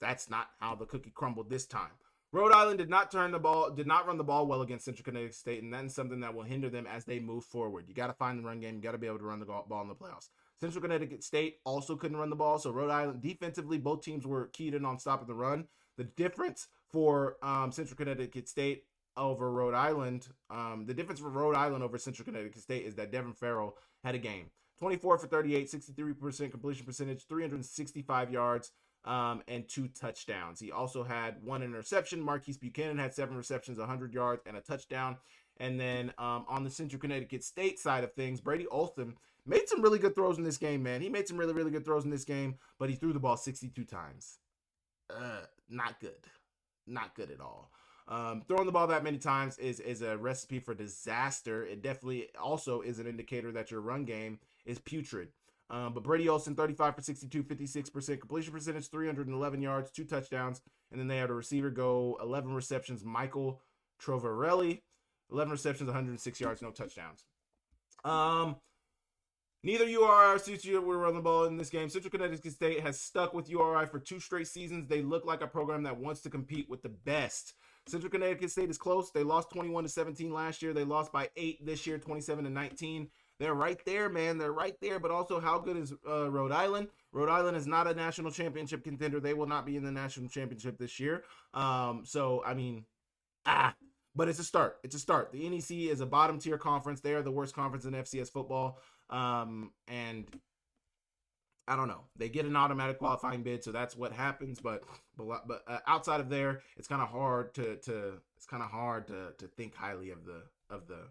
that's not how the cookie crumbled this time. Rhode Island did not run the ball well against Central Connecticut State, and that's something that will hinder them as they move forward. You got to find the run game. You got to be able to run the ball in the playoffs. Central Connecticut State also couldn't run the ball, so Rhode Island, defensively, both teams were keyed in on stopping the run. The difference for Central Connecticut State over Rhode Island, over Central Connecticut State is that Devin Farrell had a game. 24 for 38, 63% completion percentage, 365 yards, and 2 touchdowns. He also had 1 interception. Marquise Buchanan had 7 receptions, 100 yards, and a touchdown. And then on the Central Connecticut State side of things, Brady Olson made some really good throws in this game, man. He made some really, really good throws in this game, but he threw the ball 62 times. Not good. Not good at all. Throwing the ball that many times is a recipe for disaster. It definitely also is an indicator that your run game is putrid. But Brady Olson, 35 for 62, 56% completion percentage, 311 yards, 2 touchdowns. And then they had a receiver go 11 receptions, Michael Trovarelli, 11 receptions, 106 yards, no touchdowns. Neither URI or CCSU were running the ball in this game. Central Connecticut State has stuck with URI for 2 straight seasons. They look like a program that wants to compete with the best. Central Connecticut State is close. They lost 21-17 last year. They lost by 8 this year, 27-19. They're right there, man. They're right there. But also, how good is Rhode Island? Rhode Island is not a national championship contender. They will not be in the national championship this year. But it's a start. It's a start. The NEC is a bottom tier conference. They are the worst conference in FCS football. And I don't know. They get an automatic qualifying bid, so that's what happens. But outside of there, it's kind of hard to think highly of the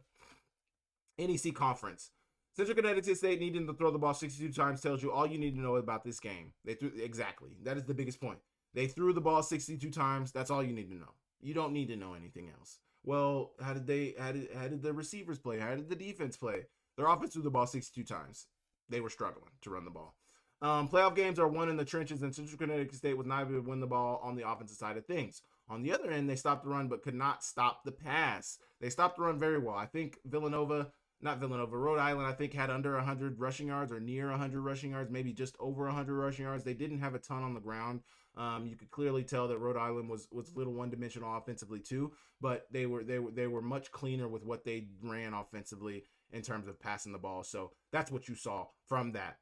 NEC conference. Central Connecticut State needing to throw the ball 62 times tells you all you need to know about this game. Exactly. That is the biggest point. They threw the ball 62 times. That's all you need to know. You don't need to know anything else. Well, how did the receivers play? How did the defense play? Their offense threw the ball 62 times. They were struggling to run the ball. Playoff games are won in the trenches, and Central Connecticut State was not able to win the ball on the offensive side of things. On the other end, they stopped the run but could not stop the pass. They stopped the run very well. I think Rhode Island, I think, had under 100 rushing yards or near 100 rushing yards, maybe just over 100 rushing yards. They didn't have a ton on the ground. You could clearly tell that Rhode Island was a little one-dimensional offensively too, but they were much cleaner with what they ran offensively in terms of passing the ball. So that's what you saw from that.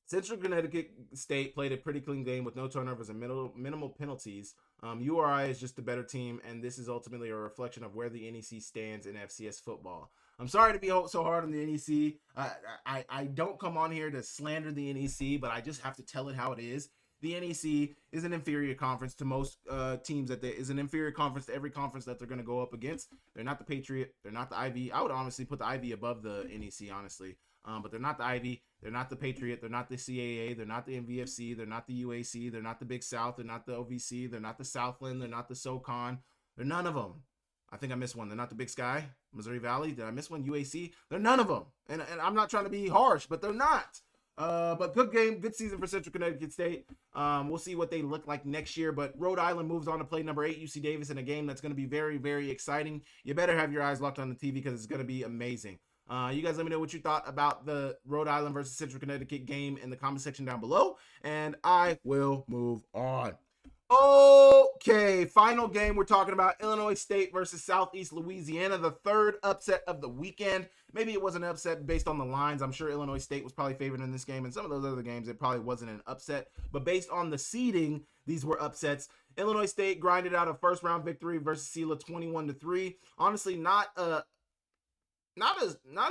Central Connecticut State played a pretty clean game with no turnovers and minimal penalties. URI is just a better team, and this is ultimately a reflection of where the NEC stands in FCS football. I'm sorry to be so hard on the NEC. I don't come on here to slander the NEC, but I just have to tell it how it is. The NEC is an inferior conference to most teams. Is an inferior conference to every conference that they're going to go up against. They're not the Patriot. They're not the Ivy. I would honestly put the Ivy above the NEC, honestly. But they're not the Ivy. They're not the Patriot. They're not the CAA. They're not the MVFC. They're not the UAC. They're not the Big South. They're not the OVC. They're not the Southland. They're not the SoCon. They're none of them. I think I missed one. They're not the Big Sky, Missouri Valley. Did I miss one? UAC. They're none of them. And I'm not trying to be harsh, but they're not. But good game, good season for Central Connecticut State. We'll see what they look like next year. But Rhode Island moves on to play number 8 UC Davis in a game that's going to be very, very exciting. You better have your eyes locked on the TV because it's going to be amazing. You guys let me know what you thought about the Rhode Island versus Central Connecticut game in the comment section down below, and I will move on. Okay, final game we're talking about, Illinois State versus Southeast Louisiana, the third upset of the weekend. Maybe it wasn't an upset based on the lines. I'm sure Illinois State was probably favored in this game, and some of those other games it probably wasn't an upset. But based on the seeding, these were upsets. Illinois State grinded out a first-round victory versus SELA 21-3. Honestly, not a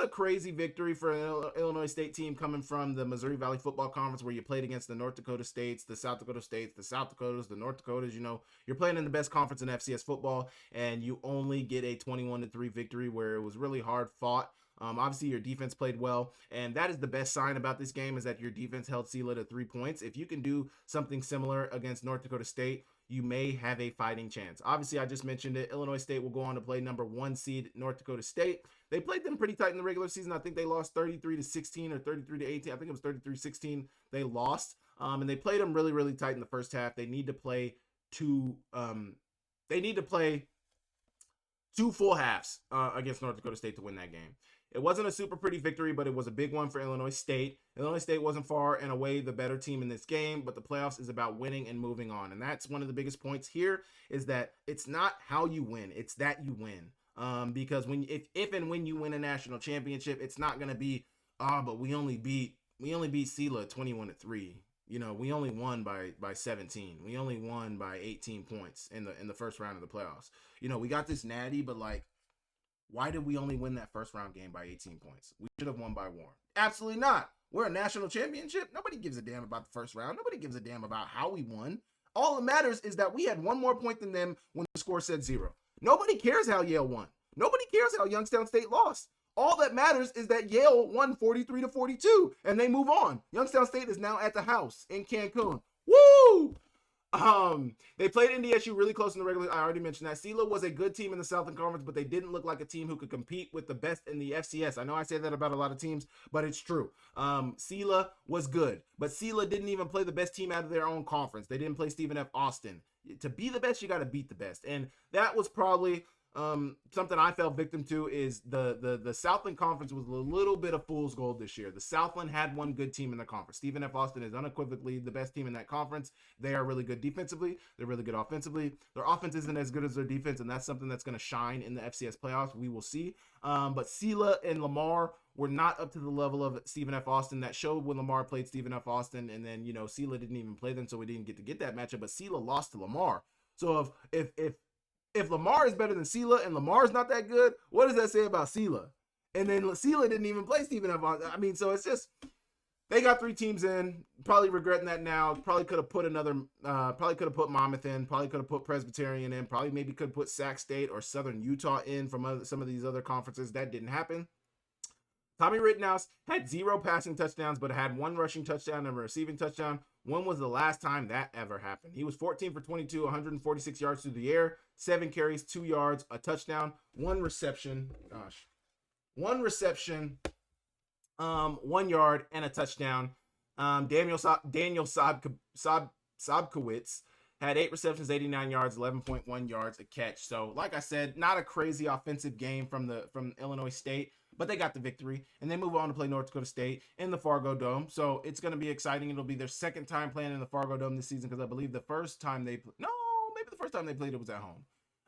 crazy victory for an Illinois State team coming from the Missouri Valley Football Conference, where you played against the North Dakota States, the South Dakota States, the South Dakotas, the North Dakotas. You know, you're playing in the best conference in FCS football, and you only get a 21-3 victory where it was really hard fought. Obviously, your defense played well, and that is the best sign about this game, is that your defense held SELA to 3 points. If you can do something similar against North Dakota State, you may have a fighting chance. Obviously, I just mentioned it. Illinois State will go on to play number 1 seed North Dakota State. They played them pretty tight in the regular season. I think they lost 33-16 or 33-18. I think it was 33-16 they lost. And they played them really, really tight in the first half. They need to play two full halves against North Dakota State to win that game. It wasn't a super pretty victory, but it was a big one for Illinois State. Illinois State wasn't far and away the better team in this game, but the playoffs is about winning and moving on. And that's one of the biggest points here, is that it's not how you win, it's that you win. Because if and when you win a national championship, it's not going to be, but we only beat SELA 21-3. You know, we only won by 17. We only won by 18 points in the first round of the playoffs. You know, we got this natty, but like, why did we only win that first round game by 18 points? We should have won by 1. Absolutely not. We're a national championship. Nobody gives a damn about the first round. Nobody gives a damn about how we won. All that matters is that we had 1 more point than them when the score said 0. Nobody cares how Yale won. Nobody cares how Youngstown State lost. All that matters is that Yale won 43-42, and they move on. Youngstown State is now at the house in Cancun. Woo! They played SDSU really close in the regular. I already mentioned that. SELA was a good team in the Southern Conference, but they didn't look like a team who could compete with the best in the FCS. I know I say that about a lot of teams, but it's true. SELA was good, but SELA didn't even play the best team out of their own conference. They didn't play Stephen F. Austin. To be the best, you got to beat the best, and that was probably something I fell victim to. Is the Southland Conference was a little bit of fool's gold this year. The Southland had one good team in the conference. Stephen F. Austin is unequivocally the best team in that conference. They are really good defensively. They're really good offensively. Their offense isn't as good as their defense, and that's something that's going to shine in the FCS playoffs. We will see. But SELA and Lamar were not up to the level of Stephen F. Austin. That showed when Lamar played Stephen F. Austin, and then, you know, SELA didn't even play them, so we didn't get that matchup. But SELA lost to Lamar. So if Lamar is better than SELA and Lamar's not that good, what does that say about SELA? And then SELA didn't even play Stephen F. Austin. I mean, so it's just, they got 3 teams in. Probably regretting that now. Probably could have put Monmouth in. Probably could have put Presbyterian in. Probably maybe could have put Sac State or Southern Utah in from some of these other conferences. That didn't happen. Tommy Rittenhouse had 0 passing touchdowns, but had 1 rushing touchdown and a receiving touchdown. When was the last time that ever happened? He was 14 for 22, 146 yards through the air, 7 carries, 2 yards, a touchdown, 1 reception. 1 yard, and a touchdown. Daniel Sobkowitz had 8 receptions, 89 yards, 11.1 yards a catch. So, like I said, not a crazy offensive game from Illinois State, but they got the victory, and they move on to play North Dakota State in the Fargo Dome. So it's going to be exciting. It'll be their second time playing in the Fargo Dome this season, because I believe the first time maybe the first time they played it was at home.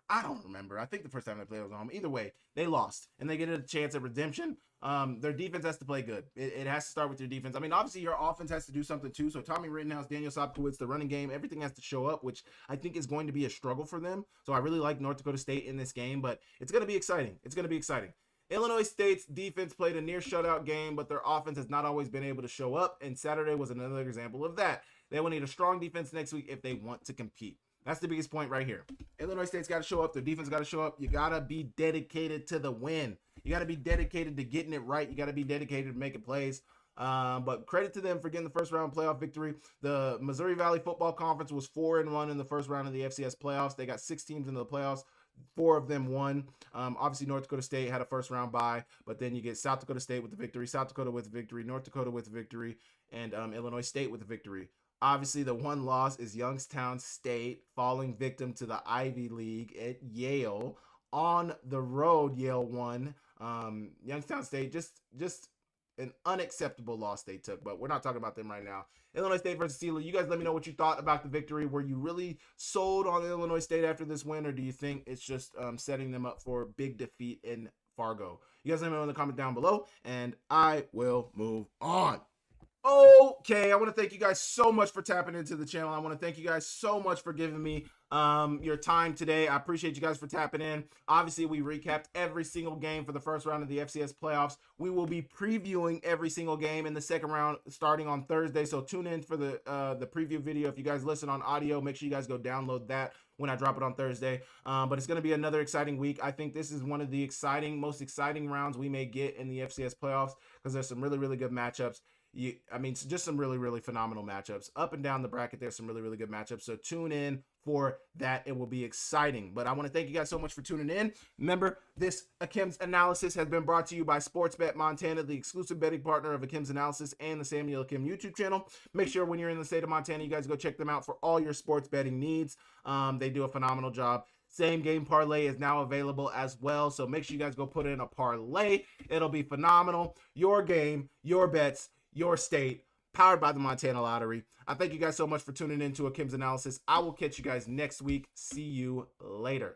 I don't remember. I think the first time they played it was at home. Either way, they lost, and they get a chance at redemption. Their defense has to play good. It has to start with your defense. I mean, obviously, your offense has to do something too. So Tommy Rittenhouse, Daniel Sobkowitz, the running game, everything has to show up, which I think is going to be a struggle for them. So I really like North Dakota State in this game, but it's going to be exciting. It's going to be exciting. Illinois State's defense played a near shutout game, but their offense has not always been able to show up, and Saturday was another example of that. They will need a strong defense next week if they want to compete. That's the biggest point right here. Illinois State's got to show up. Their defense got to show up. You got to be dedicated to the win. You got to be dedicated to getting it right. You got to be dedicated to making plays. But credit to them for getting the first round playoff victory. The Missouri Valley Football Conference was 4-1 in the first round of the FCS playoffs. They got 6 teams into the playoffs. 4 of them won. Obviously, North Dakota State had a first round bye, but then you get South Dakota State with the victory, South Dakota with the victory, North Dakota with the victory, and Illinois State with the victory. Obviously, the one loss is Youngstown State falling victim to the Ivy League at Yale. On the road, Yale won Youngstown State, just an unacceptable loss they took, but we're not talking about them right now. Illinois State versus SELA. You guys let me know what you thought about the victory. Were you really sold on Illinois State after this win, or do you think it's just setting them up for a big defeat in Fargo? You guys let me know in the comment down below, and I will move on. Okay, I want to thank you guys so much for tapping into the channel. I want to thank you guys so much for giving me your time today. I appreciate you guys for tapping in. Obviously, we recapped every single game for the first round of the FCS playoffs. We will be previewing every single game in the second round starting on Thursday, so tune in for the preview video. If you guys listen on audio, make sure you guys go download that when I drop it on Thursday. But it's going to be another exciting week. I think this is one of the most exciting rounds we may get in the FCS playoffs because there's some really, really good matchups. Just some really, really phenomenal matchups. Up and down the bracket, there's some really, really good matchups. So tune in for that. It will be exciting. But I want to thank you guys so much for tuning in. Remember, this Akem'S analysis has been brought to you by Sportsbet Montana, the exclusive betting partner of Akem'S analysis and the Samuel Akem YouTube channel. Make sure when you're in the state of Montana, you guys go check them out for all your sports betting needs. They do a phenomenal job. Same game parlay is now available as well. So make sure you guys go put in a parlay. It'll be phenomenal. Your game, your bets, your state, powered by the Montana Lottery. I thank you guys so much for tuning in to Akem'S analysis. I will catch you guys next week. See you later.